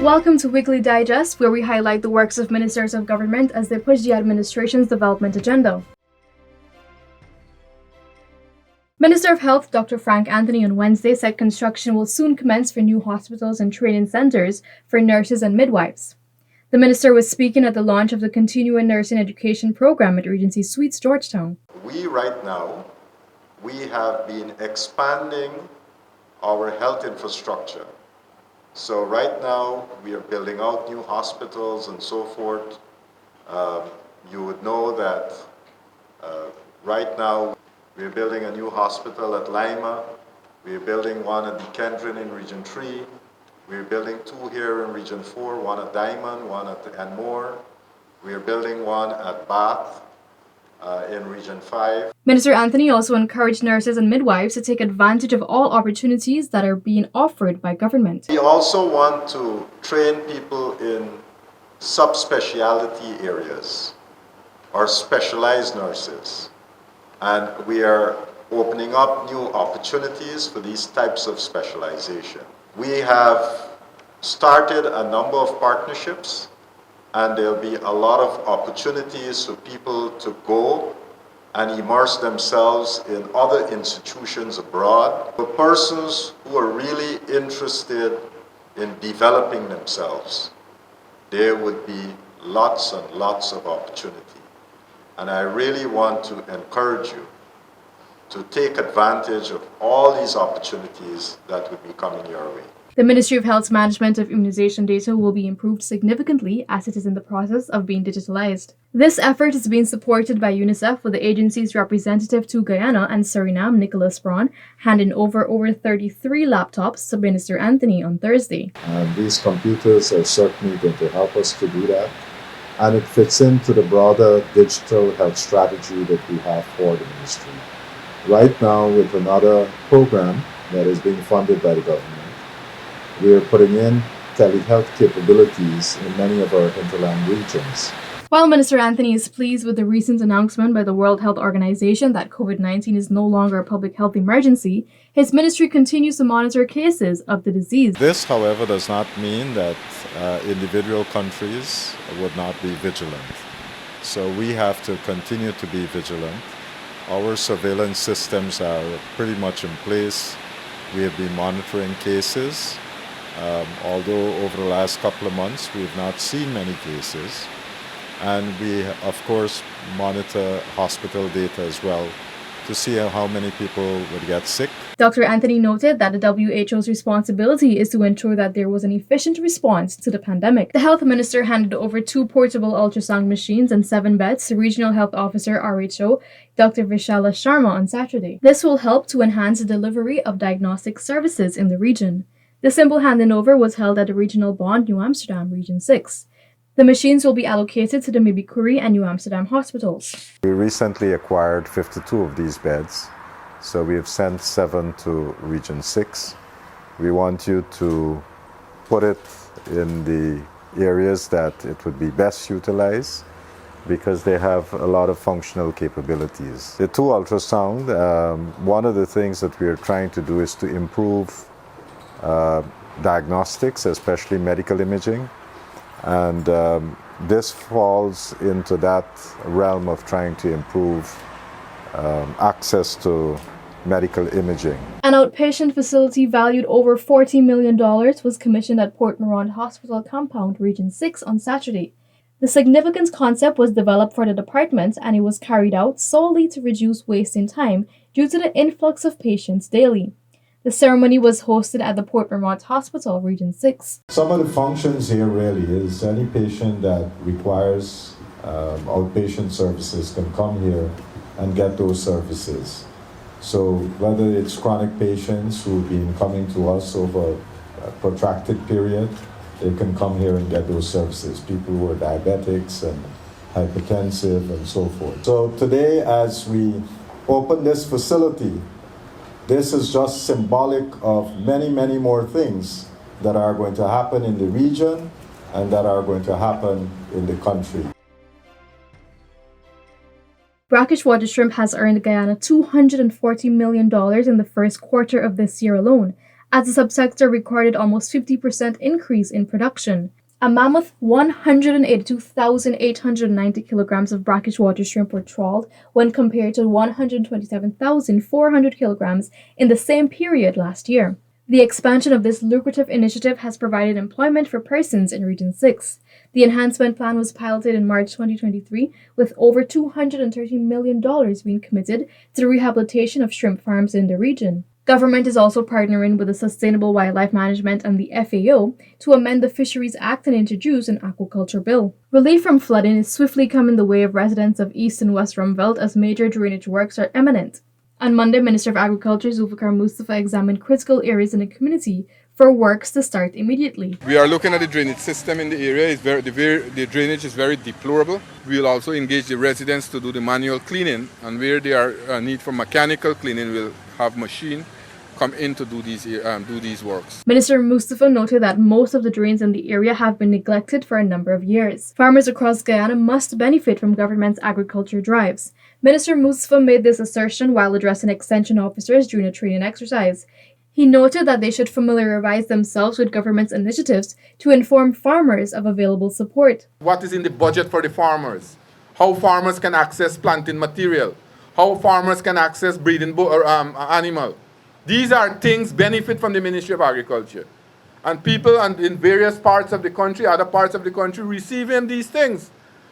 Welcome to Weekly Digest, where we highlight the works of ministers of government as they push the administration's development agenda. Minister of Health Dr. Frank Anthony on Wednesday said construction will soon commence for new hospitals and training centers for nurses and midwives. The minister was speaking at the launch of the Continuing Nursing Education Program at Regency Suites, Georgetown. Right now, we have been expanding our health infrastructure. So right now, we are building out new hospitals and so forth. You would know that right now, we're building a new hospital at Lima. We're building one at Kendron in Region 3. We're building two here in Region 4, one at Diamond, one at Enmore. We're building one at Bath in Region 5. Minister Anthony also encouraged nurses and midwives to take advantage of all opportunities that are being offered by government. We also want to train people in subspecialty areas or specialized nurses. And we are opening up new opportunities for these types of specialization. We have started a number of partnerships, and there'll be a lot of opportunities for people to go and immerse themselves in other institutions abroad. For persons who are really interested in developing themselves, there would be lots and lots of opportunity. And I really want to encourage you to take advantage of all these opportunities that would be coming your way. The Ministry of Health's management of immunization data will be improved significantly as it is in the process of being digitalized. This effort is being supported by UNICEF, with the agency's representative to Guyana and Suriname, Nicholas Braun, handing over 33 laptops to Minister Anthony on Thursday. These computers are certainly going to help us to do that. And it fits into the broader digital health strategy that we have for the ministry. Right now, with another program that is being funded by the government, we are putting in telehealth capabilities in many of our hinterland regions. While Minister Anthony is pleased with the recent announcement by the World Health Organization that COVID-19 is no longer a public health emergency, his ministry continues to monitor cases of the disease. This, however, does not mean that individual countries would not be vigilant. So we have to continue to be vigilant. Our surveillance systems are pretty much in place. We have been monitoring cases. Although over the last couple of months we have not seen many cases. And we, of course, monitor hospital data as well to see how many people would get sick. Dr. Anthony noted that the WHO's responsibility is to ensure that there was an efficient response to the pandemic. The health minister handed over 2 portable ultrasound machines and 7 beds to Regional Health Officer RHO Dr. Vishala Sharma on Saturday. This will help to enhance the delivery of diagnostic services in the region. The simple handing over was held at the Regional Bond, New Amsterdam, Region 6. The machines will be allocated to the Mibikuri and New Amsterdam hospitals. We recently acquired 52 of these beds, so we have sent 7 to Region 6. We want you to put it in the areas that it would be best utilized because they have a lot of functional capabilities. The 2 ultrasound, one of the things that we are trying to do is to improve diagnostics, especially medical imaging. And this falls into that realm of trying to improve access to medical imaging. An outpatient facility valued over $40 million was commissioned at Port Morant Hospital Compound, Region 6 on Saturday. The significance concept was developed for the department, and it was carried out solely to reduce wasting time due to the influx of patients daily. The ceremony was hosted at the Port Morant Hospital, Region 6. Some of the functions here really is any patient that requires outpatient services can come here and get those services. So whether it's chronic patients who've been coming to us over a protracted period, they can come here and get those services. People who are diabetics and hypertensive and so forth. So today, as we open this facility, this is just symbolic of many, many more things that are going to happen in the region and that are going to happen in the country. Brackish Water Shrimp has earned Guyana $240 million in the first quarter of this year alone, as the subsector recorded almost 50% increase in production. A mammoth 182,890 kilograms of brackish water shrimp were trawled when compared to 127,400 kilograms in the same period last year. The expansion of this lucrative initiative has provided employment for persons in Region 6. The enhancement plan was piloted in March 2023 with over $230 million being committed to the rehabilitation of shrimp farms in the region. Government is also partnering with the Sustainable Wildlife Management and the FAO to amend the Fisheries Act and introduce an aquaculture bill. Relief from flooding is swiftly coming the way of residents of East and West Rumveld as major drainage works are imminent. On Monday, Minister of Agriculture Zulfikar Mustafa examined critical areas in the community for works to start immediately. We are looking at the drainage system in the area. The drainage is very deplorable. We will also engage the residents to do the manual cleaning, and where there are need for mechanical cleaning, we'll have machine come in to do these works. Minister Mustafa noted that most of the drains in the area have been neglected for a number of years. Farmers across Guyana must benefit from government's agriculture drives. Minister Mustafa made this assertion while addressing extension officers during a training exercise. He noted that they should familiarize themselves with government's initiatives to inform farmers of available support. What is in the budget for the farmers? How farmers can access planting material? How farmers can access breeding animal? These are things benefit from the Ministry of Agriculture. And people in various parts of the country, other parts of the country, receiving these things.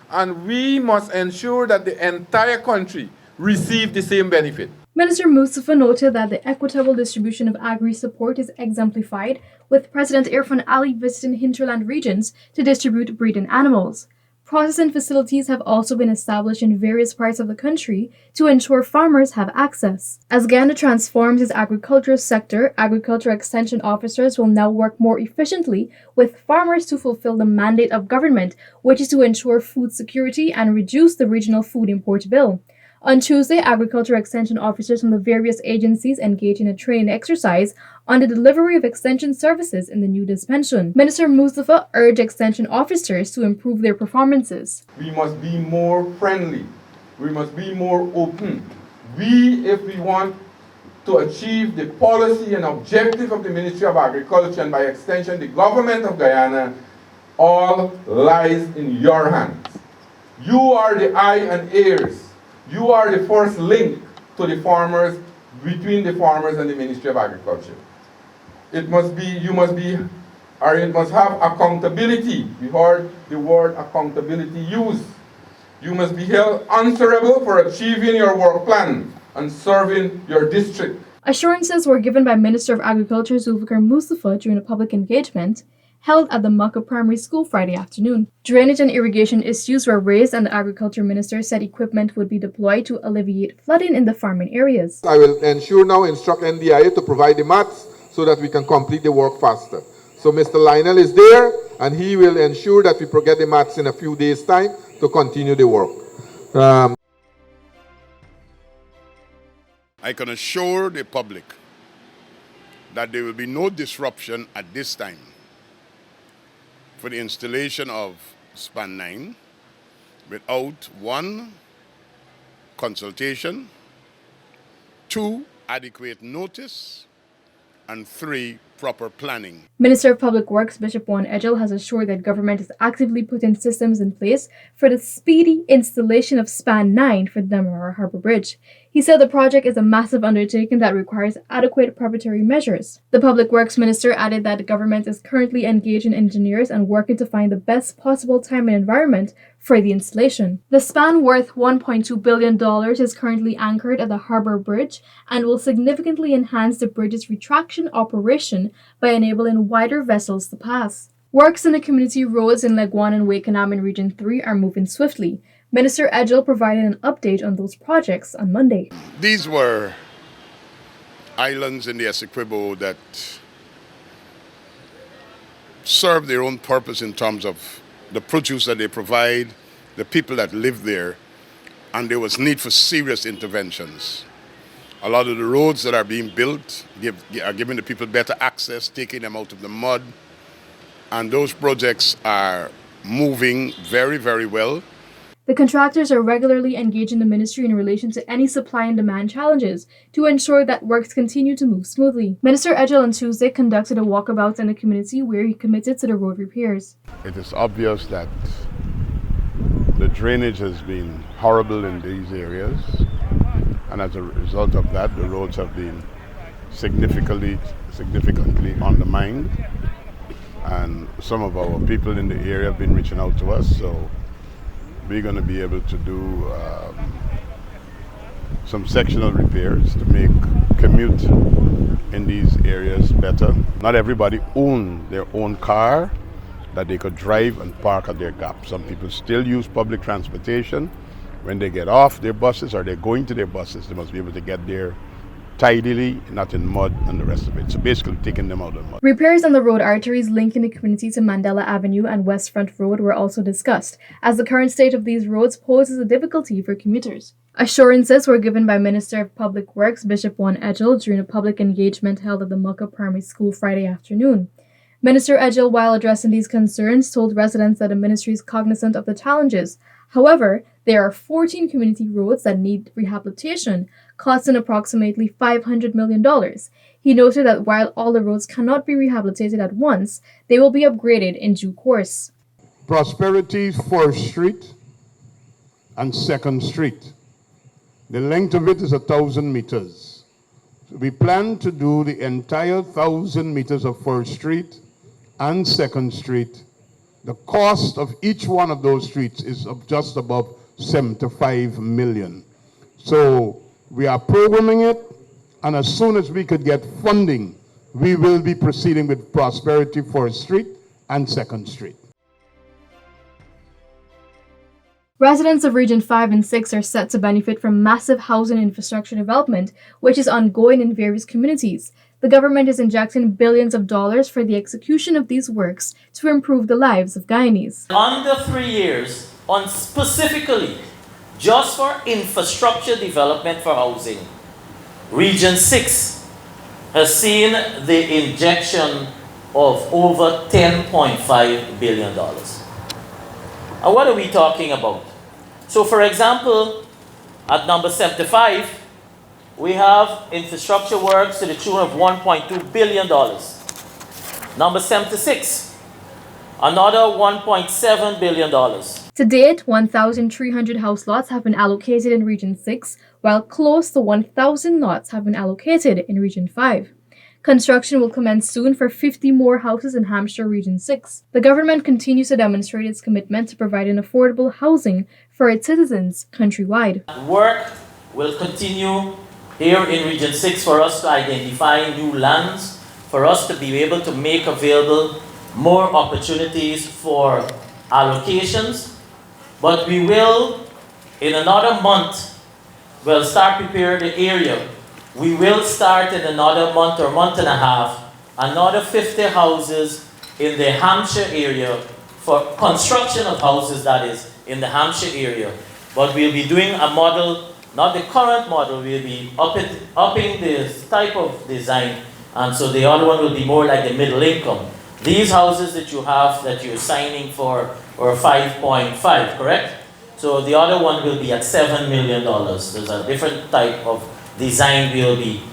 And we must ensure that the entire country receive the same benefit. Minister Mustafa noted that the equitable distribution of agri-support is exemplified with President Irfan Ali visiting hinterland regions to distribute breeding animals. Processing facilities have also been established in various parts of the country to ensure farmers have access. As Guyana transforms its agricultural sector, agriculture extension officers will now work more efficiently with farmers to fulfill the mandate of government, which is to ensure food security and reduce the regional food import bill. On Tuesday, agriculture extension officers from the various agencies engaged in a training exercise on the delivery of extension services in the new dispensation. Minister Mustafa urged extension officers to improve their performances. We must be more friendly. We must be more open. If we want to achieve the policy and objective of the Ministry of Agriculture and by extension the government of Guyana, all lies in your hands. You are the eye and ears. You are the first link to the farmers, between the farmers and the Ministry of Agriculture. It must have accountability. We heard the word accountability used. You must be held answerable for achieving your work plan and serving your district. Assurances were given by Minister of Agriculture Zulfikar Mustafa during a public engagement held at the Maka Primary School Friday afternoon. Drainage and irrigation issues were raised and the Agriculture Minister said equipment would be deployed to alleviate flooding in the farming areas. I will instruct NDIA to provide the mats so that we can complete the work faster. So Mr. Lionel is there and he will ensure that we get the mats in a few days' time to continue the work. I can assure the public that there will be no disruption at this time for the installation of Span 9 without 1, consultation, 2, adequate notice, and 3, proper planning. Minister of Public Works Bishop Juan Edgell has assured that government is actively putting systems in place for the speedy installation of Span 9 for the Demerara Harbour Bridge. He said the project is a massive undertaking that requires adequate preparatory measures. The Public Works Minister added that the government is currently engaging engineers and working to find the best possible time and environment for the installation. The span, worth $1.2 billion, is currently anchored at the Harbour Bridge and will significantly enhance the bridge's retraction operation by enabling wider vessels to pass. Works in the community roads in Leguan and Wakenham in Region 3 are moving swiftly. Minister Edgell provided an update on those projects on Monday. These were islands in the Essequibo that serve their own purpose in terms of the produce that they provide, the people that live there, and there was need for serious interventions. A lot of the roads that are being built are giving the people better access, taking them out of the mud, and those projects are moving very, very well. The contractors are regularly engaging the ministry in relation to any supply and demand challenges to ensure that works continue to move smoothly. Minister Edgell on Tuesday conducted a walkabout in the community where he committed to the road repairs. It is obvious that the drainage has been horrible in these areas, and as a result of that, the roads have been significantly undermined. And some of our people in the area have been reaching out to us, so we're going to be able to do some sectional repairs to make commute in these areas better. Not everybody owns their own car that they could drive and park at their gap. Some people still use public transportation. When they get off their buses or they're going to their buses, they must be able to get there tidily, not in mud and the rest of it. So basically taking them out of mud. Repairs on the road arteries linking the community to Mandela Avenue and West Front Road were also discussed, as the current state of these roads poses a difficulty for commuters. Assurances were given by Minister of Public Works Bishop Juan Edgell during a public engagement held at the Mucka Primary School Friday afternoon. Minister Edgell, while addressing these concerns, told residents that the ministry is cognizant of the challenges. However, there are 14 community roads that need rehabilitation, costing approximately $500 million. He noted that while all the roads cannot be rehabilitated at once, they will be upgraded in due course. Prosperity 4th Street and 2nd Street. The length of it is 1,000 meters. We plan to do the entire 1,000 meters of 1st Street and 2nd Street. The cost of each one of those streets is of just above $75 million. So we are programming it, and as soon as we could get funding, we will be proceeding with Prosperity 4th Street and 2nd Street. Residents of Region 5 and 6 are set to benefit from massive housing infrastructure development, which is ongoing in various communities. The government is injecting billions of dollars for the execution of these works to improve the lives of Guyanese. Under 3 years, on specifically just for infrastructure development for housing, Region 6 has seen the injection of over $10.5 billion. And what are we talking about? So for example, at number 75, we have infrastructure works to the tune of $1.2 billion. Number 76, another $1.7 billion. To date, 1,300 house lots have been allocated in Region 6, while close to 1,000 lots have been allocated in Region 5. Construction will commence soon for 50 more houses in Hampshire Region 6. The government continues to demonstrate its commitment to providing affordable housing for its citizens countrywide. Work will continue here in Region 6 for us to identify new lands, for us to be able to make available more opportunities for allocations. But we will, in another month, we'll start preparing the area. We will start in another month or month and a half, another 50 houses in the Hampshire area for construction of houses, that is, in the Hampshire area. But we'll be doing a model, not the current model, we'll be upping this type of design, and so the other one will be more like the middle income. These houses that you have, that you're signing for, are 5.5, correct? So the other one will be at $7 million. There's a different type of design we'll be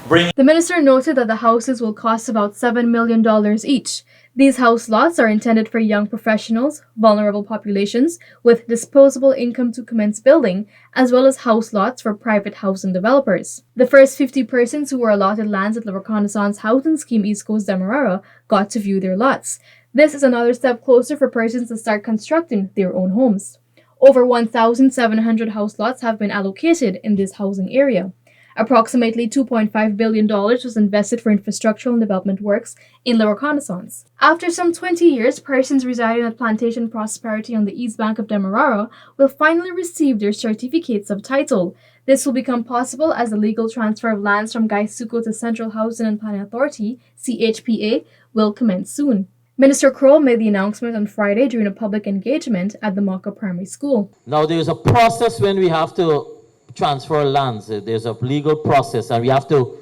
bringing. The minister noted that the houses will cost about $7 million each. These house lots are intended for young professionals, vulnerable populations with disposable income to commence building, as well as house lots for private housing developers. The first 50 persons who were allotted lands at the Reconnaissance Housing Scheme East Coast Demerara got to view their lots. This is another step closer for persons to start constructing their own homes. Over 1,700 house lots have been allocated in this housing area. Approximately $2.5 billion was invested for infrastructural and development works in the Reconnaissance. After some 20 years, persons residing at Plantation Prosperity on the east bank of Demerara will finally receive their certificates of title. This will become possible as the legal transfer of lands from Gaisuco to Central Housing and Planning Authority, CHPA, will commence soon. Minister Kroll made the announcement on Friday during a public engagement at the Mucka Primary School. Now, there is a process when we have to transfer lands. There's a legal process, and we have to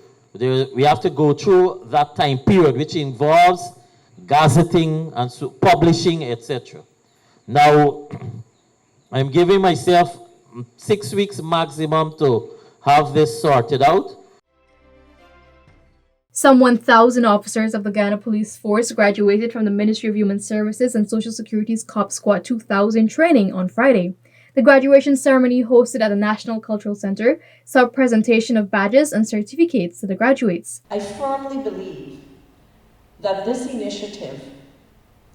go through that time period, which involves gazetting and publishing, etc. Now, I'm giving myself 6 weeks maximum to have this sorted out. Some 1,000 officers of the Guyana Police Force graduated from the Ministry of Human Services and Social Security's COP Squad 2000 training on Friday. The graduation ceremony hosted at the National Cultural Center saw a presentation of badges and certificates to the graduates. I firmly believe that this initiative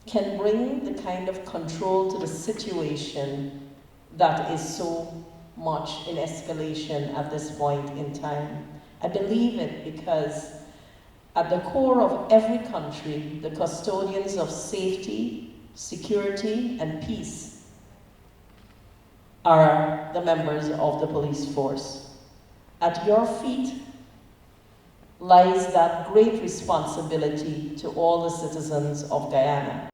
can bring the kind of control to the situation that is so much in escalation at this point in time. I believe it because at the core of every country, the custodians of safety, security, and peace are the members of the police force. At your feet lies that great responsibility to all the citizens of Guyana.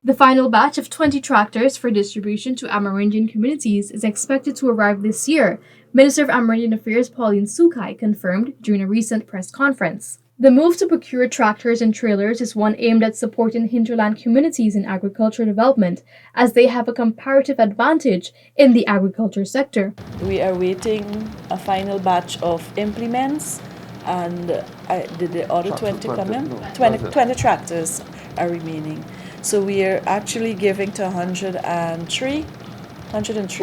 The final batch of 20 tractors for distribution to Amerindian communities is expected to arrive this year, Minister of Amerindian Affairs Pauline Sukai confirmed during a recent press conference. The move to procure tractors and trailers is one aimed at supporting hinterland communities in agricultural development, as they have a comparative advantage in the agriculture sector. We are waiting a final batch of implements, and did the other 20 come in? 20 tractors are remaining. So we are actually giving to 103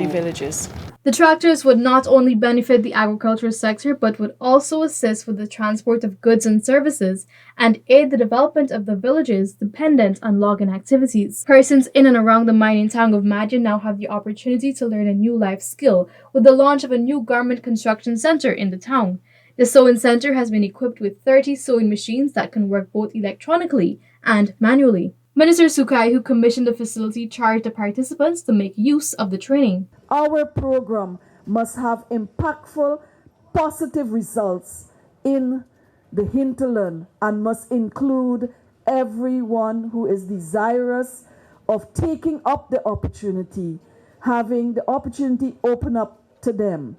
villages. The tractors would not only benefit the agricultural sector, but would also assist with the transport of goods and services and aid the development of the villages dependent on logging activities. Persons in and around the mining town of Madian now have the opportunity to learn a new life skill with the launch of a new garment construction center in the town. The sewing center has been equipped with 30 sewing machines that can work both electronically and manually. Minister Sukai, who commissioned the facility, charged the participants to make use of the training. Our program must have impactful, positive results in the hinterland and must include everyone who is desirous of taking up the opportunity, having the opportunity open up to them.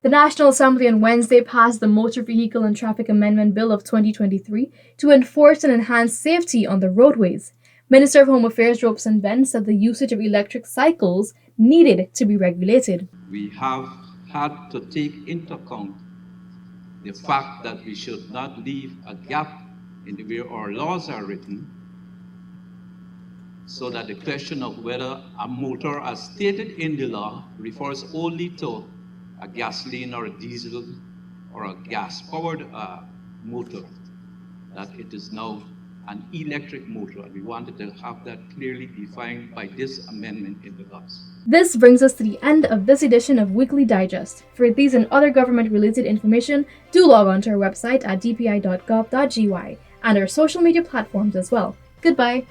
The National Assembly on Wednesday passed the Motor Vehicle and Traffic Amendment Bill of 2023 to enforce and enhance safety on the roadways. Minister of Home Affairs Robeson Ben said the usage of electric cycles needed to be regulated. We have had to take into account the fact that we should not leave a gap in the way our laws are written, so that the question of whether a motor, as stated in the law, refers only to a gasoline or a diesel or a gas-powered motor, that it is now an electric motor, and we wanted to have that clearly defined by this amendment in the laws. This brings us to the end of this edition of Weekly Digest. For these and other government-related information, do log on to our website at dpi.gov.gy and our social media platforms as well. Goodbye.